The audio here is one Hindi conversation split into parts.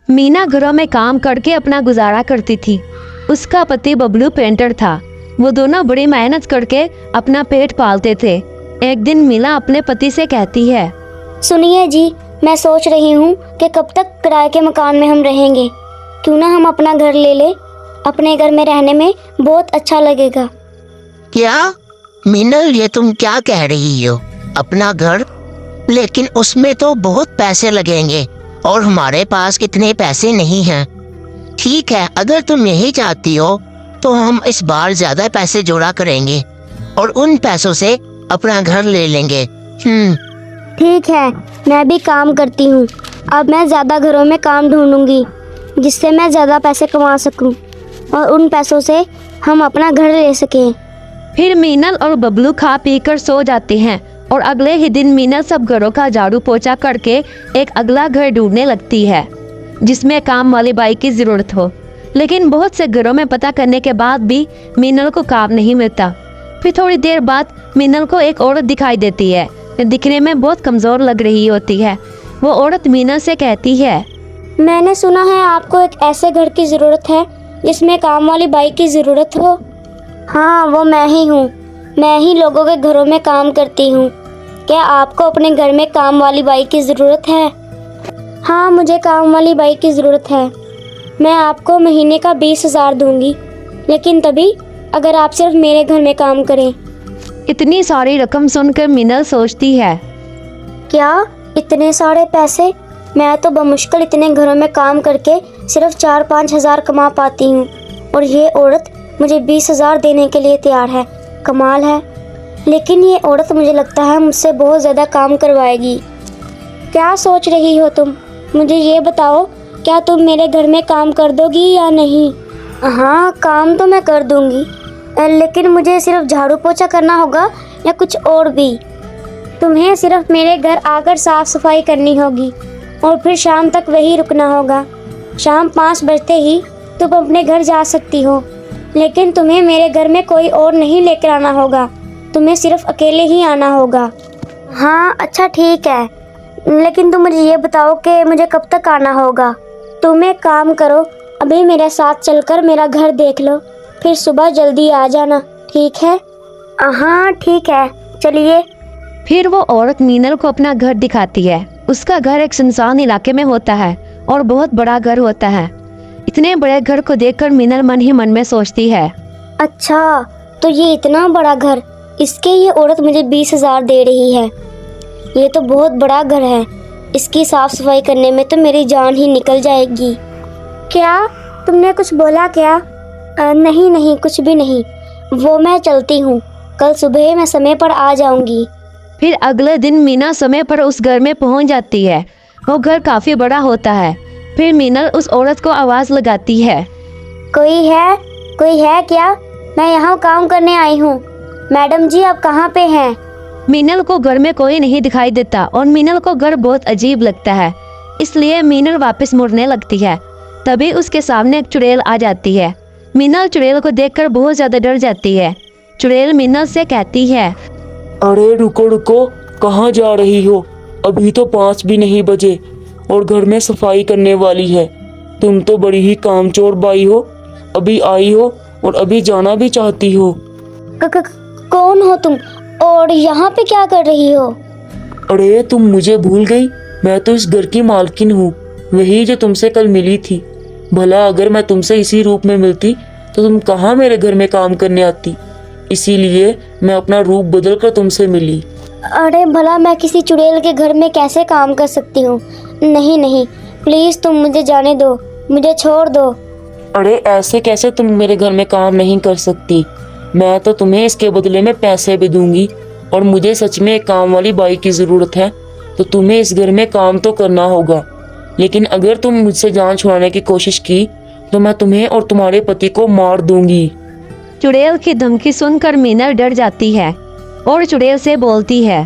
मीना घरों में काम करके अपना गुजारा करती थी। उसका पति बबलू पेंटर था। वो दोनों बड़ी मेहनत करके अपना पेट पालते थे। एक दिन मीना अपने पति से कहती है, सुनिए जी, मैं सोच रही हूँ कि कब तक किराए के मकान में हम रहेंगे। क्यों ना हम अपना घर ले ले, अपने घर में रहने में बहुत अच्छा लगेगा। क्या मीनल, ये तुम क्या कह रही हो? अपना घर? लेकिन उसमें तो बहुत पैसे लगेंगे और हमारे पास इतने पैसे नहीं हैं। ठीक है, अगर तुम यही चाहती हो तो हम इस बार ज्यादा पैसे जोड़ा करेंगे और उन पैसों से अपना घर ले लेंगे। ठीक है, मैं भी काम करती हूँ। अब मैं ज़्यादा घरों में काम ढूंढूंगी जिससे मैं ज़्यादा पैसे कमा सकूँ और उन पैसों से हम अपना घर ले सकें। फिर मीनल और बबलू खा पी कर सो जाते हैं और अगले ही दिन मीनल सब घरों का झाड़ू पोछा करके एक अगला घर ढूंढने लगती है जिसमें काम वाली बाई की जरूरत हो। लेकिन बहुत से घरों में पता करने के बाद भी मीनल को काम नहीं मिलता। फिर थोड़ी देर बाद मीनल को एक औरत दिखाई देती है। दिखने में बहुत कमजोर लग रही होती है। वो औरत मीनल से कहती है, मैंने सुना है आपको एक ऐसे घर की ज़रूरत है जिसमें काम वाली बाई की ज़रूरत हो। हाँ, वो मैं ही हूँ। मैं ही लोगों के घरों में काम करती हूँ। क्या आपको अपने घर में काम वाली बाई की ज़रूरत है? हाँ, मुझे काम वाली बाई की ज़रूरत है। मैं आपको महीने का 20,000 दूंगी, लेकिन तभी अगर आप सिर्फ मेरे घर में काम करें। इतनी सारी रकम सुनकर मीनल सोचती है, क्या इतने सारे पैसे? मैं तो बमुश्किल इतने घरों में काम करके सिर्फ 4-5 हज़ार कमा पाती हूँ और ये औरत मुझे 20,000 देने के लिए तैयार है। कमाल है। लेकिन ये औरत मुझे लगता है मुझसे बहुत ज़्यादा काम करवाएगी। क्या सोच रही हो तुम? मुझे ये बताओ, क्या तुम मेरे घर में काम कर दोगी या नहीं? हाँ, काम तो मैं कर दूंगी, लेकिन मुझे सिर्फ झाड़ू पोछा करना होगा या कुछ और भी? तुम्हें सिर्फ मेरे घर आकर साफ सफाई करनी होगी और फिर शाम तक वहीं रुकना होगा। शाम 5 बजते ही तुम अपने घर जा सकती हो, लेकिन तुम्हें मेरे घर में कोई और नहीं लेकर आना होगा। तुम्हें सिर्फ अकेले ही आना होगा। हाँ, अच्छा ठीक है, लेकिन तुम मुझे ये बताओ कि मुझे कब तक आना होगा? तुम एक काम करो, अभी मेरे साथ चलकर मेरा घर देख लो, फिर सुबह जल्दी आ जाना, ठीक है? हाँ ठीक है, चलिए। फिर वो औरत मीनल को अपना घर दिखाती है। उसका घर एक सुनसान इलाके में होता है और बहुत बड़ा घर होता है। इतने बड़े घर को देखकर मीनल मन ही मन में सोचती है, अच्छा, तो ये इतना बड़ा घर, इसके ये औरत मुझे 20,000 दे रही है। ये तो बहुत बड़ा घर है। इसकी साफ सफाई करने में तो मेरी जान ही निकल जाएगी। क्या तुमने कुछ बोला क्या? नहीं नहीं, कुछ भी नहीं। वो मैं चलती हूँ, कल सुबह मैं समय पर आ जाऊंगी। फिर अगले दिन मीना समय पर उस घर में पहुंच जाती है। वो घर काफी बड़ा होता है। फिर मीनल उस औरत को आवाज लगाती है, कोई है? कोई है क्या? मैं यहाँ काम करने आई हूँ। मैडम जी, आप कहाँ पे हैं? मीनल को घर में कोई नहीं दिखाई देता और मीनल को घर बहुत अजीब लगता है, इसलिए मीनल वापस मुड़ने लगती है। तभी उसके सामने एक चुड़ैल आ जाती है। मीनल चुड़ैल को देखकर बहुत ज्यादा डर जाती है। चुड़ैल मीनल से कहती है, अरे रुको रुको, कहाँ जा रही हो? अभी तो 5 भी नहीं बजे और घर में सफाई करने वाली है। तुम तो बड़ी ही कामचोर बाई हो। अभी आई हो और अभी जाना भी चाहती हो। कौन हो तुम और यहाँ पे क्या कर रही हो? अरे तुम मुझे भूल गई? मैं तो इस घर की मालकिन हूँ, वही जो तुमसे कल मिली थी। भला अगर मैं तुमसे इसी रूप में मिलती तो तुम कहाँ मेरे घर में काम करने आती? इसीलिए मैं अपना रूप बदल कर तुमसे मिली। अरे भला मैं किसी चुड़ैल के घर में कैसे काम कर सकती हूँ? नहीं नहीं, प्लीज तुम मुझे जाने दो, मुझे छोड़ दो। अरे ऐसे कैसे तुम मेरे घर में काम नहीं कर सकती? मैं तो तुम्हें इसके बदले में पैसे भी दूंगी और मुझे सच में एक काम वाली बाई की ज़रूरत है, तो तुम्हें इस घर में काम तो करना होगा। लेकिन अगर तुम मुझसे जान छुड़ाने की कोशिश की तो मैं तुम्हें और तुम्हारे पति को मार दूंगी। चुड़ैल की धमकी सुनकर मीनल डर जाती है और चुड़ैल से बोलती है,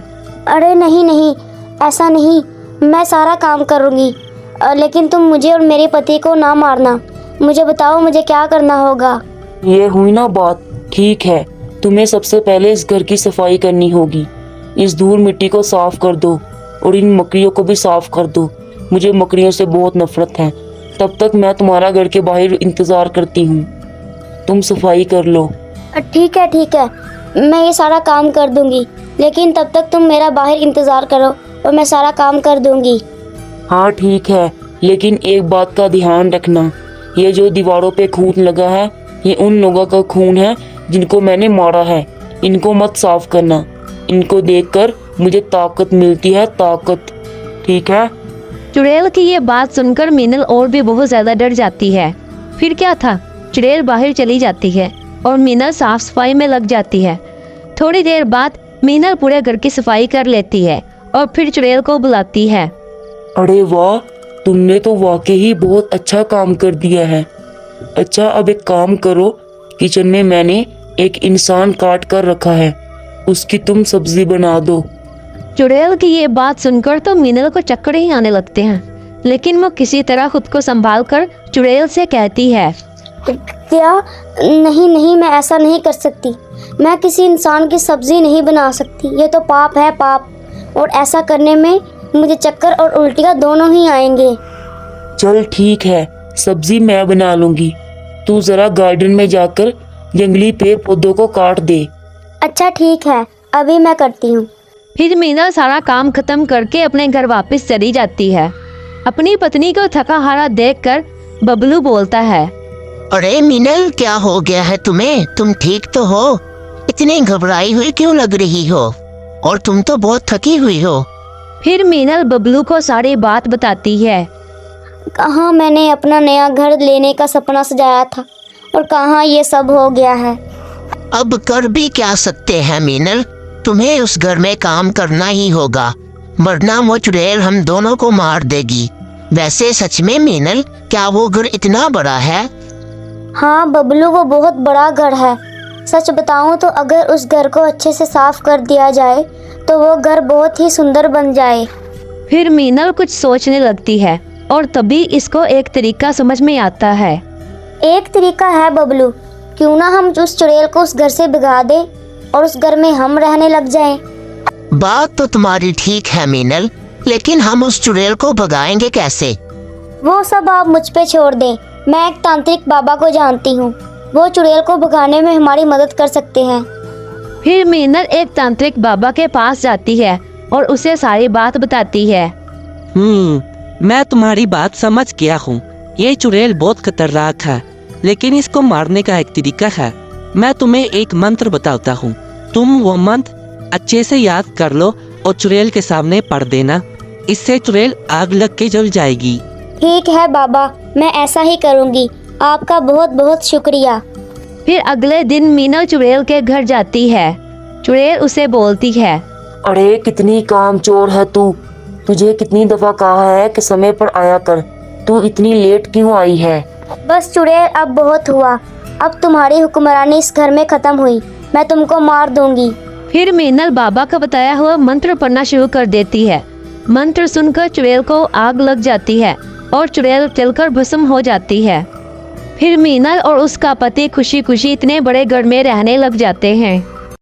अरे नहीं नहीं, ऐसा नहीं, मैं सारा काम करूँगी, लेकिन तुम मुझे और मेरे पति को ना मारना। मुझे बताओ, मुझे क्या करना होगा? ये हुई ना बात। ठीक है, तुम्हें सबसे पहले इस घर की सफाई करनी होगी। इस धूल मिट्टी को साफ कर दो और इन मकड़ियों को भी साफ कर दो। मुझे मकड़ियों से बहुत नफरत है। तब तक मैं तुम्हारा घर के बाहर इंतज़ार करती हूँ। तुम सफाई कर लो। ठीक है, मैं ये सारा काम कर दूंगी, लेकिन तब तक तुम मेरा बाहर इंतज़ार करो और मैं सारा काम कर दूंगी। हाँ ठीक है, लेकिन एक बात का ध्यान रखना, ये जो दीवारों पे खून लगा है ये उन लोगों का खून है जिनको मैंने मारा है। इनको मत साफ करना, इनको देखकर मुझे ताकत मिलती है, ताकत। ठीक है? चुड़ैल की ये बात सुनकर मीनल और भी बहुत ज्यादा डर जाती है। फिर क्या था, चुड़ैल बाहर चली जाती है और मीनल साफ सफाई में लग जाती है। थोड़ी देर बाद मीनल पूरे घर की सफाई कर लेती है और फिर चुड़ैल को बुलाती है। अरे वाह, तुमने तो वाकई ही बहुत अच्छा काम कर दिया है। अच्छा, अब एक काम करो, किचन में मैंने एक इंसान काट कर रखा है, उसकी तुम सब्जी बना दो। चुड़ैल की ये बात सुनकर तो मीनल को चक्कर ही आने लगते हैं, लेकिन वो किसी तरह खुद को संभाल कर चुड़ैल से कहती है, क्या? नहीं, मैं ऐसा नहीं कर सकती। मैं किसी इंसान की सब्जी नहीं बना सकती, ये तो पाप है, पाप। और ऐसा करने में मुझे चक्कर और उल्टियाँ दोनों ही आएंगे। चल ठीक है, सब्जी मैं बना लूंगी। तू जरा गार्डन में जाकर जंगली पेड़ पौधों को काट दे। अच्छा ठीक है, अभी मैं करती हूँ। फिर मीनल सारा काम खत्म करके अपने घर वापस चली जाती है। अपनी पत्नी को थका हारा देखकर बबलू बोलता है, अरे मीनल, क्या हो गया है तुम्हें? तुम ठीक तो हो? इतनी घबराई हुई क्यों लग रही हो? और तुम तो बहुत थकी हुई हो। फिर मीनल बबलू को सारी बात बताती है। कहाँ मैंने अपना नया घर लेने का सपना सजाया था और कहाँ ये सब हो गया है। अब कर भी क्या सकते हैं मीनल, तुम्हें उस घर में काम करना ही होगा, वरना वो चुड़ैल हम दोनों को मार देगी। वैसे सच में मीनल, क्या वो घर इतना बड़ा है? हाँ बबलू, वो बहुत बड़ा घर है। सच बताऊँ तो अगर उस घर को अच्छे से साफ कर दिया जाए तो वो घर बहुत ही सुंदर बन जाए। फिर मीनल कुछ सोचने लगती है और तभी इसको एक तरीका समझ में आता है। एक तरीका है बबलू, क्यों ना हम उस चुड़ैल को उस घर से भगा दें और उस घर में हम रहने लग जाएं। बात तो तुम्हारी ठीक है मीनल, लेकिन हम उस चुड़ैल को भगाएंगे कैसे? वो सब आप मुझ पे छोड़ दें। मैं एक तांत्रिक बाबा को जानती हूँ, वो चुड़ैल को भगाने में हमारी मदद कर सकते हैं। फिर मीनल एक तांत्रिक बाबा के पास जाती है और उसे सारी बात बताती है। मैं तुम्हारी बात समझ गया हूँ। ये चुड़ैल बहुत खतरनाक है, लेकिन इसको मारने का एक तरीका है। मैं तुम्हें एक मंत्र बताता हूँ, तुम वो मंत्र अच्छे से याद कर लो और चुड़ैल के सामने पढ़ देना। इससे चुड़ैल आग लग के जल जाएगी। ठीक है बाबा, मैं ऐसा ही करूँगी। आपका बहुत बहुत शुक्रिया। फिर अगले दिन मीनल चुड़ैल के घर जाती है। चुड़ैल उसे बोलती है, अरे कितनी कामचोर है तू, तुझे कितनी दफा कहा है कि समय पर आया कर, तू इतनी लेट क्यों आई है? बस चुड़ैल, अब बहुत हुआ। अब तुम्हारी हुक्मरानी इस घर में खत्म हुई। मैं तुमको मार दूंगी। फिर मीनल बाबा का बताया हुआ मंत्र पढ़ना शुरू कर देती है। मंत्र सुनकर चुड़ैल को आग लग जाती है और चुड़ैल जलकर भस्म हो जाती है। फिर मीनल और उसका पति खुशी खुशी इतने बड़े घर में रहने लग जाते हैं।